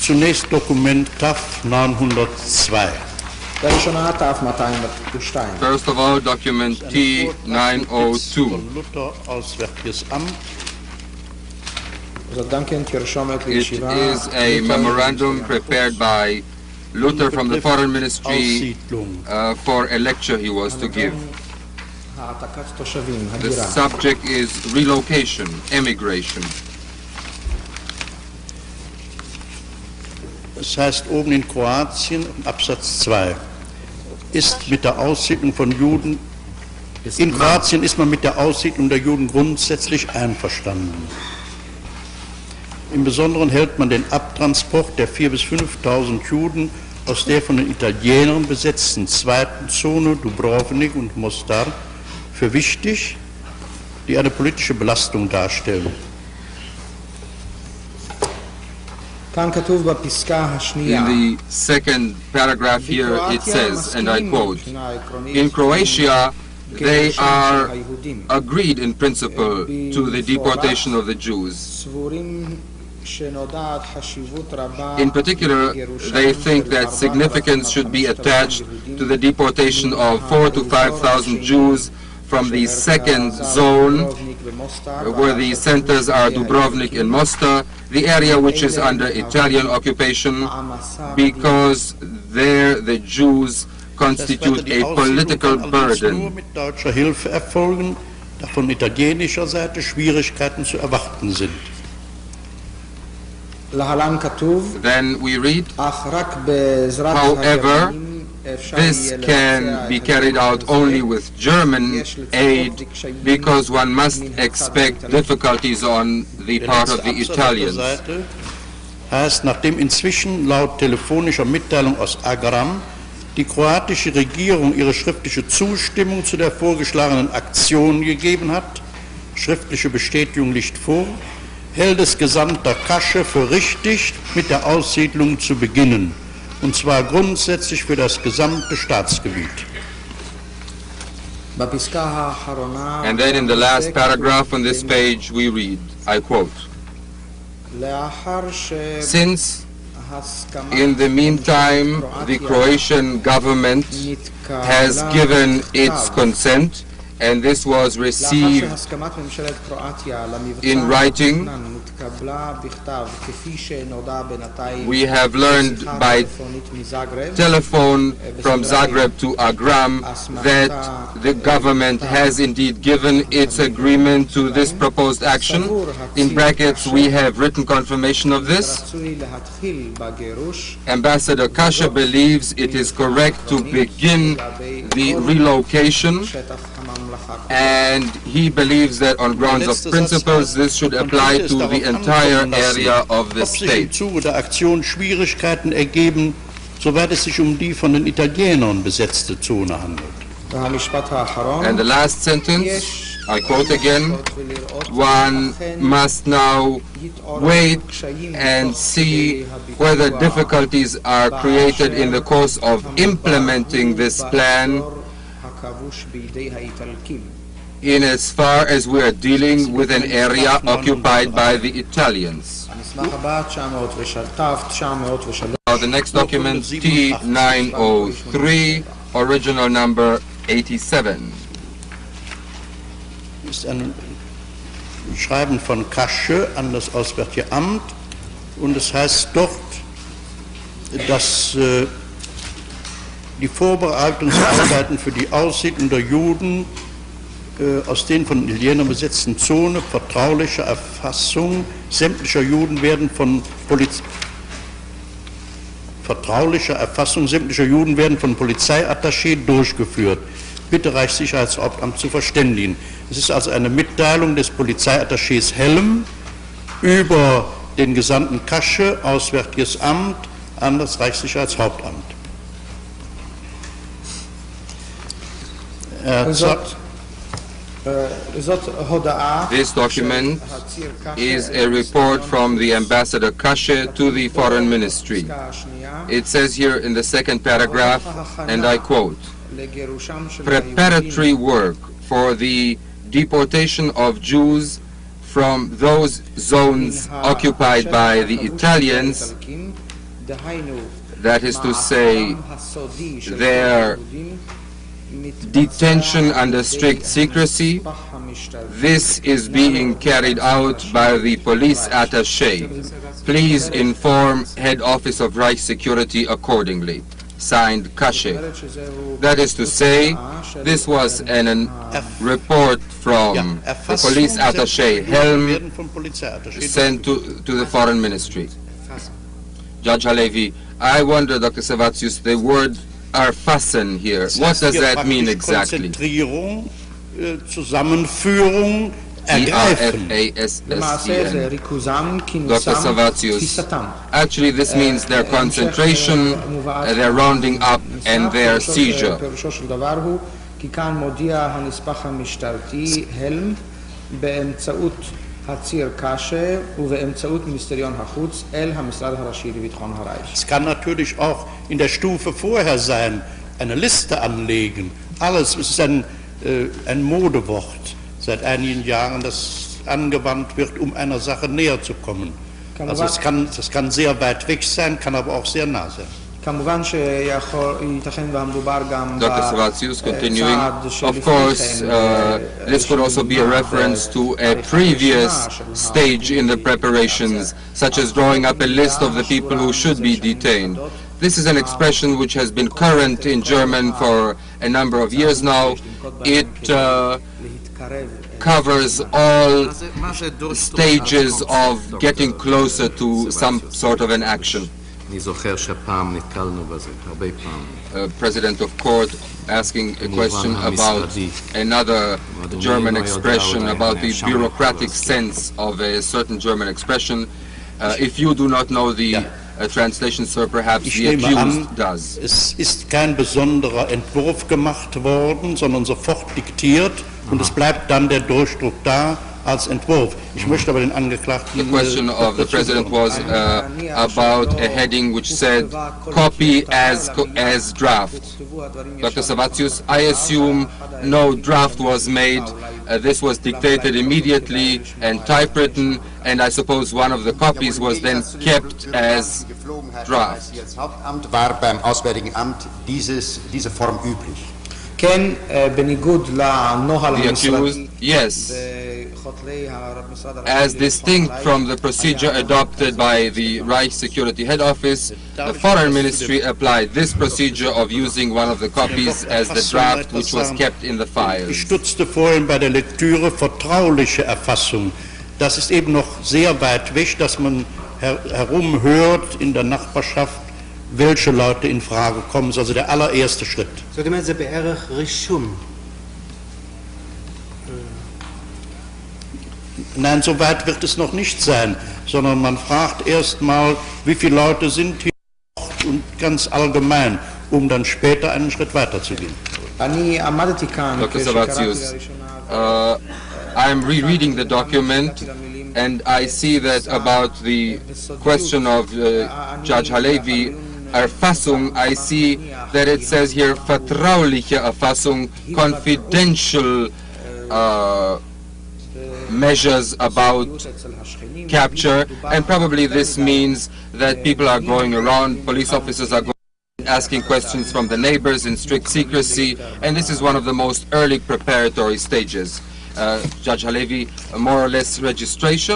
Zunächst Dokument TAF 902. First of all, document T902. Von Luther, Auswärtiges Amt. It is a memorandum prepared by Luther from the Foreign Ministry for a lecture he was to give. The subject is relocation, emigration. Es heißt oben in Kroatien, Absatz 2, in Kroatien ist man mit der Aussiedlung der Juden grundsätzlich einverstanden. Im Besonderen hält man den Abtransport der 4.000 bis 5.000 Juden aus der von den Italienern besetzten zweiten Zone Dubrovnik und Mostar für wichtig, die eine politische Belastung darstellen. In the second paragraph here it says, and I quote, in Croatia they are agreed in principle to the deportation of the Jews. In particular, they think that significance should be attached to the deportation of 4,000 to 5,000 Jews from the second zone, where the centers are Dubrovnik and Mostar, the area which is under Italian occupation, because there the Jews constitute a political burden. Mit deutscher Hilfe erfolgen, da von italienischer Seite Schwierigkeiten zu erwarten sind. Then we read, however, this can be carried out only with German aid, because one must expect difficulties on the part of the Italians. Heißt, nachdem inzwischen laut telefonischer Mitteilung aus Agram die kroatische Regierung ihre schriftliche Zustimmung zu der vorgeschlagenen Aktion gegeben hat, schriftliche Bestätigung liegt vor, hält es Gesandter Kasche für richtig, mit der Aussiedlung zu beginnen, und zwar grundsätzlich für das gesamte Staatsgebiet. And then in the last paragraph on this page we read, I quote, since in the meantime the Croatian government has given its consent, and this was received in writing, we have learned by telephone from Zagreb to Agram that the government has indeed given its agreement to this proposed action. In brackets, we have written confirmation of this. Ambassador Kasha believes it is correct to begin the relocation, and he believes that on grounds of principles this should apply to the entire area of the state. Ob sich im Zuge der Aktion Schwierigkeiten ergeben, soweit es sich die von den Italienern besetzte Zone handelt. And the last sentence, I quote again, one must now wait and see whether difficulties are created in the course of implementing this plan, in as far as we are dealing with an area occupied by the Italians. Now the next document, T903, original number 87. Ist ein Schreiben von Kasche an das Auswärtige Amt, und es heißt dort, dass die Vorbereitungsarbeiten für die Aussiedlung der Juden aus den von Italienern besetzten Zone vertraulicher Erfassung sämtlicher Juden werden von Polizeiattaché durchgeführt. Bitte Reichssicherheitshauptamt zu verständigen. Es ist also eine Mitteilung des Polizeiattachés Helm über den Gesandten Kasche, Auswärtiges Amt, an das Reichssicherheitshauptamt. This document is a report from the Ambassador Kashe to the Foreign Ministry. It says here in the second paragraph, and I quote, preparatory work for the deportation of Jews from those zones occupied by the Italians That is to say, their detention under strict secrecy. This is being carried out by the police attaché. Please inform Head Office of Reich Security accordingly. Signed, Kashe. That is to say, this was a report from the police attaché, Helm, sent to the Foreign Ministry. Judge Halevi, I wonder, Dr. Savatius, the word erfassen here, what does that mean exactly? Zusammenführung, ergreifen. Dr. Savatius, actually this means their concentration, their rounding up, and their seizure. Es kann natürlich auch in der Stufe vorher sein, eine Liste anlegen. Alles ist ein Modewort seit einigen Jahren, das angewandt wird, um einer Sache näher zu kommen. Also das kann sehr weit weg sein, kann aber auch sehr nah sein. Dr. Savatius continuing, of course, this could also be a reference to a previous stage in the preparations, such as drawing up a list of the people who should be detained. This is an expression which has been current in German for a number of years now. It covers all stages of getting closer to some sort of an action. President of Court asking a question about another German expression, about the bureaucratic sense of a certain German expression. If you do not know the translation, sir, perhaps the accused does. Es ist kein besonderer Entwurf gemacht worden, sondern sofort diktiert, und es bleibt dann der Durchdruck da als Entwurf. Ich möchte aber den Angeklagten... The question of the President was about a heading which said, copy as draft. Dr. Savatius, I assume no draft was made. This was dictated immediately and typewritten, and I suppose one of the copies was then kept as draft. War beim Auswärtigen Amt diese Form üblich? The accused, yes. As distinct from the procedure adopted by the Reich Security Head Office, the Foreign Ministry applied this procedure of using one of the copies as the draft which was kept in the files. Ich stutzte vorhin bei der Lektüre vertrauliche Erfassung. Das ist eben noch sehr weit weg, dass man herumhört in der Nachbarschaft, welche Leute in Frage kommen. Das ist also der allererste Schritt. Nein, so weit wird es noch nicht sein, sondern man fragt erst mal, wie viele Leute sind hier und ganz allgemein, um dann später einen Schritt weiter zu gehen. Dr. Savatius, I'm rereading the document and I see that about the question of Judge Halevi, Erfassung, I see that it says here vertrauliche Erfassung, confidential measures about capture, and probably this means that people are going around, police officers are going asking questions from the neighbors in strict secrecy, and this is one of the most early preparatory stages. Judge Halevi, more or less registration.